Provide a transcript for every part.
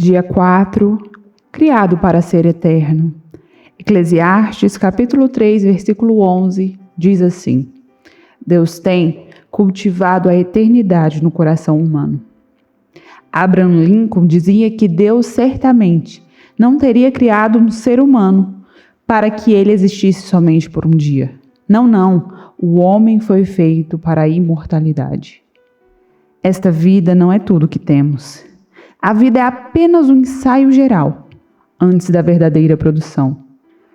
Dia 4. Criado para ser eterno. Eclesiastes, capítulo 3, versículo 11, diz assim: Deus tem cultivado a eternidade no coração humano. Abraham Lincoln dizia que Deus certamente não teria criado um ser humano para que ele existisse somente por um dia. Não. O homem foi feito para a imortalidade. Esta vida não é tudo que temos. A vida é apenas um ensaio geral, antes da verdadeira produção.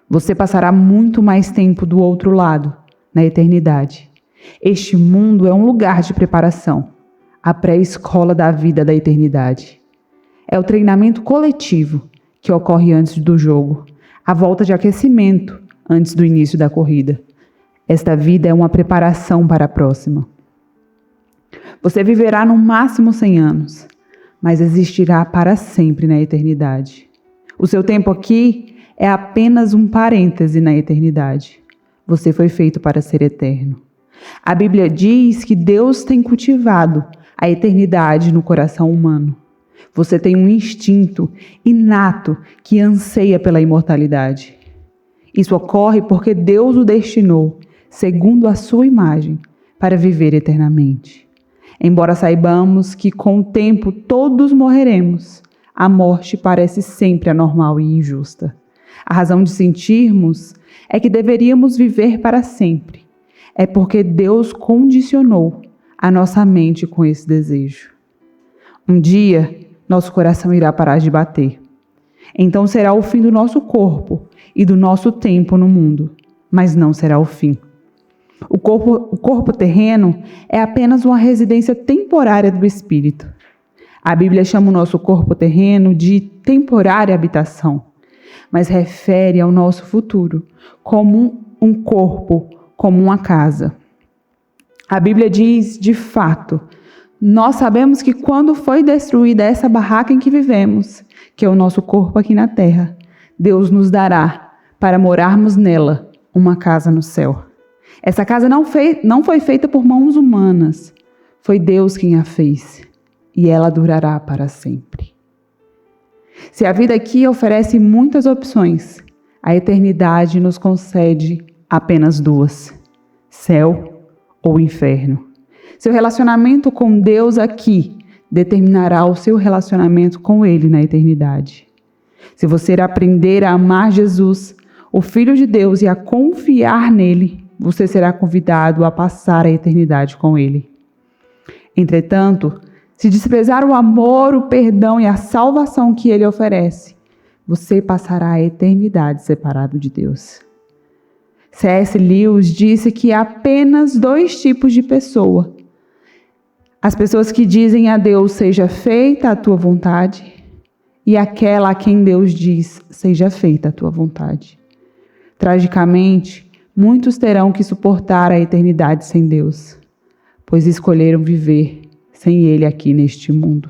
Você passará muito mais tempo do outro lado, na eternidade. Este mundo é um lugar de preparação, a pré-escola da vida da eternidade. É o treinamento coletivo que ocorre antes do jogo, a volta de aquecimento antes do início da corrida. Esta vida é uma preparação para a próxima. Você viverá no máximo 100 anos, mas existirá para sempre na eternidade. O seu tempo aqui é apenas um parêntese na eternidade. Você foi feito para ser eterno. A Bíblia diz que Deus tem cultivado a eternidade no coração humano. Você tem um instinto inato que anseia pela imortalidade. Isso ocorre porque Deus o destinou, segundo a sua imagem, para viver eternamente. Embora saibamos que com o tempo todos morreremos, a morte parece sempre anormal e injusta. A razão de sentirmos é que deveríamos viver para sempre. É porque Deus condicionou a nossa mente com esse desejo. Um dia, nosso coração irá parar de bater. Então será o fim do nosso corpo e do nosso tempo no mundo, mas não será o fim. O corpo terreno é apenas uma residência temporária do espírito. A Bíblia chama o nosso corpo terreno de temporária habitação, mas refere ao nosso futuro como um corpo, como uma casa. A Bíblia diz, de fato, nós sabemos que quando foi destruída essa barraca em que vivemos, que é o nosso corpo aqui na terra, Deus nos dará, para morarmos nela, uma casa no céu. Essa casa não foi feita por mãos humanas, foi Deus quem a fez, e ela durará para sempre. Se a vida aqui oferece muitas opções, a eternidade nos concede apenas duas: céu ou inferno. Seu relacionamento com Deus aqui determinará o seu relacionamento com Ele na eternidade. Se você aprender a amar Jesus, o Filho de Deus, e a confiar nele, você será convidado a passar a eternidade com Ele. Entretanto, se desprezar o amor, o perdão e a salvação que Ele oferece, você passará a eternidade separado de Deus. C.S. Lewis disse que há apenas 2 tipos de pessoa: as pessoas que dizem a Deus, seja feita a tua vontade, e aquela a quem Deus diz, seja feita a tua vontade. Tragicamente, muitos terão que suportar a eternidade sem Deus, pois escolheram viver sem Ele aqui neste mundo.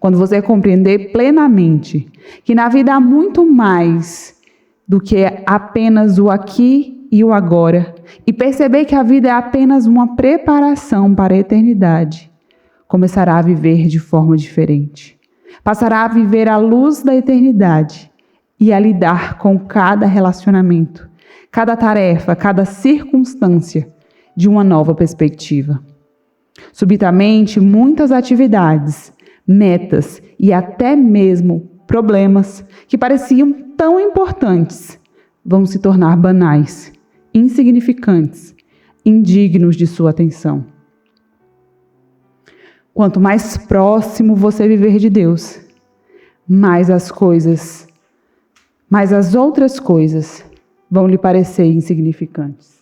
Quando você compreender plenamente que na vida há muito mais do que apenas o aqui e o agora, e perceber que a vida é apenas uma preparação para a eternidade, começará a viver de forma diferente. Passará a viver à luz da eternidade e a lidar com cada relacionamento, cada tarefa, cada circunstância de uma nova perspectiva. Subitamente, muitas atividades, metas e até mesmo problemas que pareciam tão importantes vão se tornar banais, insignificantes, indignos de sua atenção. Quanto mais próximo você viver de Deus, mais as outras coisas vão lhe parecer insignificantes.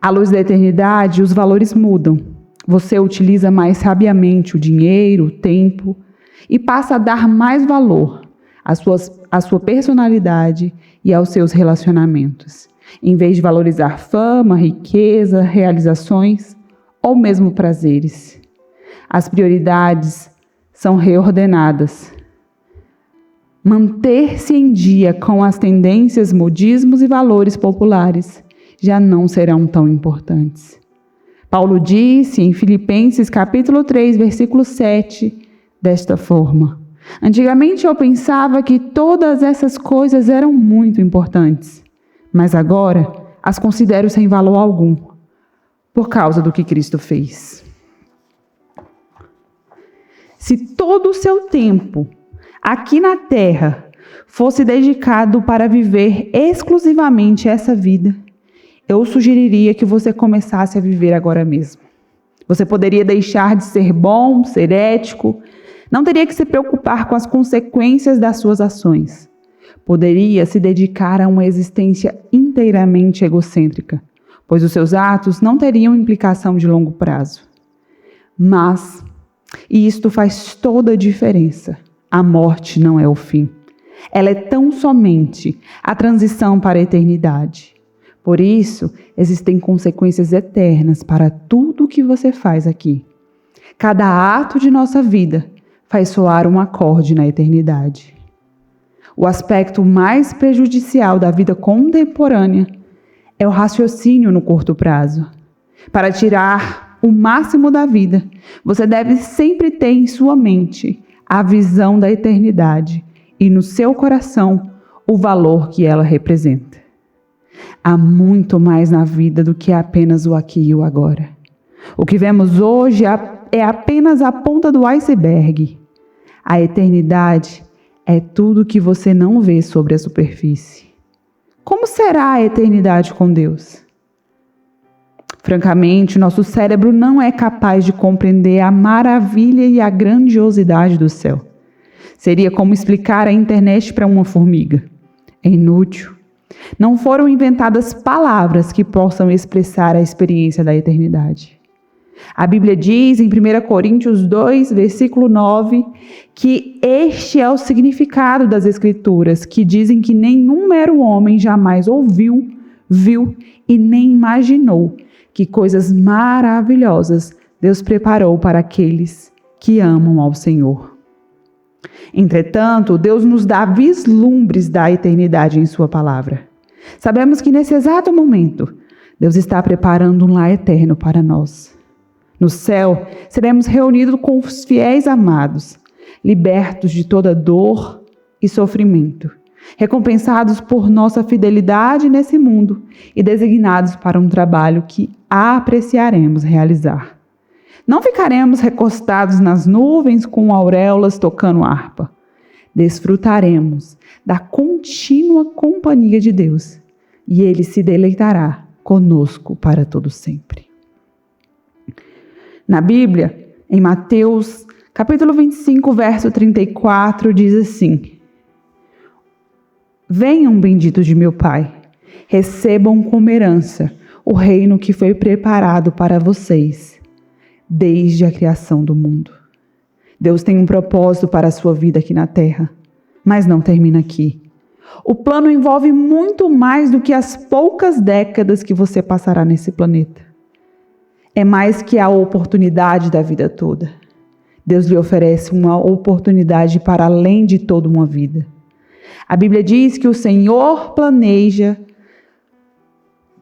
À luz da eternidade, os valores mudam. Você utiliza mais sabiamente o dinheiro, o tempo, e passa a dar mais valor à sua personalidade e aos seus relacionamentos, em vez de valorizar fama, riqueza, realizações ou mesmo prazeres. As prioridades são reordenadas. Manter-se em dia com as tendências, modismos e valores populares já não serão tão importantes. Paulo disse em Filipenses capítulo 3, versículo 7, desta forma: Antigamente eu pensava que todas essas coisas eram muito importantes, mas agora as considero sem valor algum, por causa do que Cristo fez. Se todo o seu tempo aqui na terra fosse dedicado para viver exclusivamente essa vida, eu sugeriria que você começasse a viver agora mesmo. Você poderia deixar de ser bom, ser ético, não teria que se preocupar com as consequências das suas ações. Poderia se dedicar a uma existência inteiramente egocêntrica, pois os seus atos não teriam implicação de longo prazo. Mas, e isto faz toda a diferença, a morte não é o fim. Ela é tão somente a transição para a eternidade. Por isso, existem consequências eternas para tudo o que você faz aqui. Cada ato de nossa vida faz soar um acorde na eternidade. O aspecto mais prejudicial da vida contemporânea é o raciocínio no curto prazo. Para tirar o máximo da vida, você deve sempre ter em sua mente a visão da eternidade e no seu coração o valor que ela representa. Há muito mais na vida do que apenas o aqui e o agora. O que vemos hoje é apenas a ponta do iceberg. A eternidade é tudo que você não vê sobre a superfície. Como será a eternidade com Deus? Francamente, nosso cérebro não é capaz de compreender a maravilha e a grandiosidade do céu. Seria como explicar a internet para uma formiga. É inútil. Não foram inventadas palavras que possam expressar a experiência da eternidade. A Bíblia diz em 1 Coríntios 2, versículo 9, que este é o significado das Escrituras, que dizem que nenhum mero homem jamais ouviu, viu e nem imaginou que coisas maravilhosas Deus preparou para aqueles que amam ao Senhor. Entretanto, Deus nos dá vislumbres da eternidade em sua palavra. Sabemos que nesse exato momento, Deus está preparando um lar eterno para nós. No céu, seremos reunidos com os fiéis amados, libertos de toda dor e sofrimento, recompensados por nossa fidelidade nesse mundo e designados para um trabalho que apreciaremos realizar. Não ficaremos recostados nas nuvens com auréolas tocando harpa. Desfrutaremos da contínua companhia de Deus e Ele se deleitará conosco para todo sempre. Na Bíblia, em Mateus, capítulo 25, verso 34, diz assim: Venham, benditos de meu Pai, recebam como herança o reino que foi preparado para vocês desde a criação do mundo. Deus tem um propósito para a sua vida aqui na terra, mas não termina aqui. O plano envolve muito mais do que as poucas décadas que você passará nesse planeta. É mais que a oportunidade da vida toda. Deus lhe oferece uma oportunidade para além de toda uma vida. A Bíblia diz que o Senhor planeja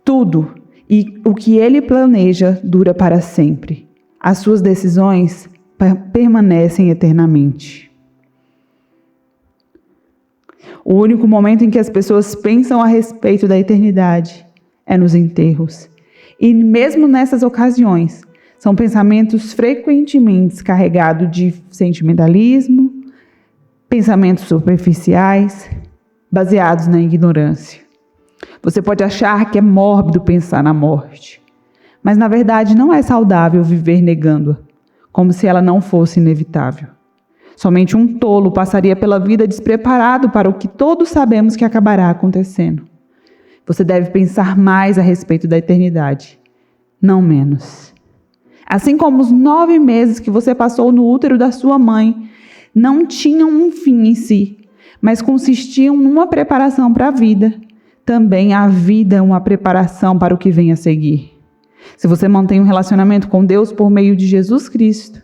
tudo e o que Ele planeja dura para sempre. As suas decisões permanecem eternamente. O único momento em que as pessoas pensam a respeito da eternidade é nos enterros. E mesmo nessas ocasiões, são pensamentos frequentemente carregados de sentimentalismo, pensamentos superficiais, baseados na ignorância. Você pode achar que é mórbido pensar na morte, mas na verdade não é saudável viver negando-a, como se ela não fosse inevitável. Somente um tolo passaria pela vida despreparado para o que todos sabemos que acabará acontecendo. Você deve pensar mais a respeito da eternidade, não menos. Assim como os 9 meses que você passou no útero da sua mãe não tinham um fim em si, mas consistiam numa preparação para a vida, também a vida é uma preparação para o que vem a seguir. Se você mantém um relacionamento com Deus por meio de Jesus Cristo,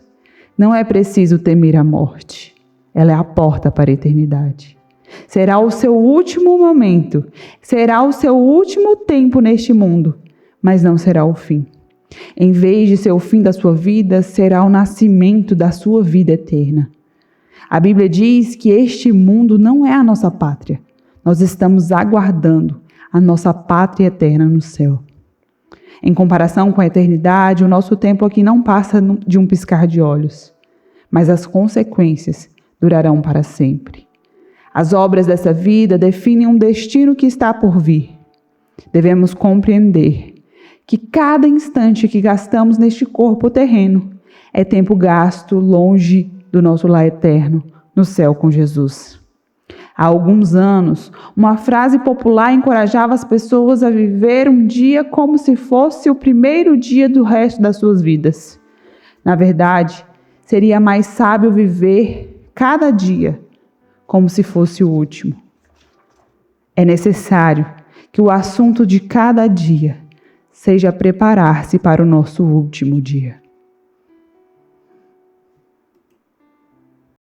não é preciso temer a morte. Ela é a porta para a eternidade. Será o seu último momento, será o seu último tempo neste mundo, mas não será o fim. Em vez de ser o fim da sua vida, será o nascimento da sua vida eterna. A Bíblia diz que este mundo não é a nossa pátria. Nós estamos aguardando a nossa pátria eterna no céu. Em comparação com a eternidade, o nosso tempo aqui não passa de um piscar de olhos, mas as consequências durarão para sempre. As obras dessa vida definem um destino que está por vir. Devemos compreender que cada instante que gastamos neste corpo terreno é tempo gasto longe do nosso lar eterno, no céu com Jesus. Há alguns anos, uma frase popular encorajava as pessoas a viver um dia como se fosse o primeiro dia do resto das suas vidas. Na verdade, seria mais sábio viver cada dia como se fosse o último. É necessário que o assunto de cada dia seja preparar-se para o nosso último dia.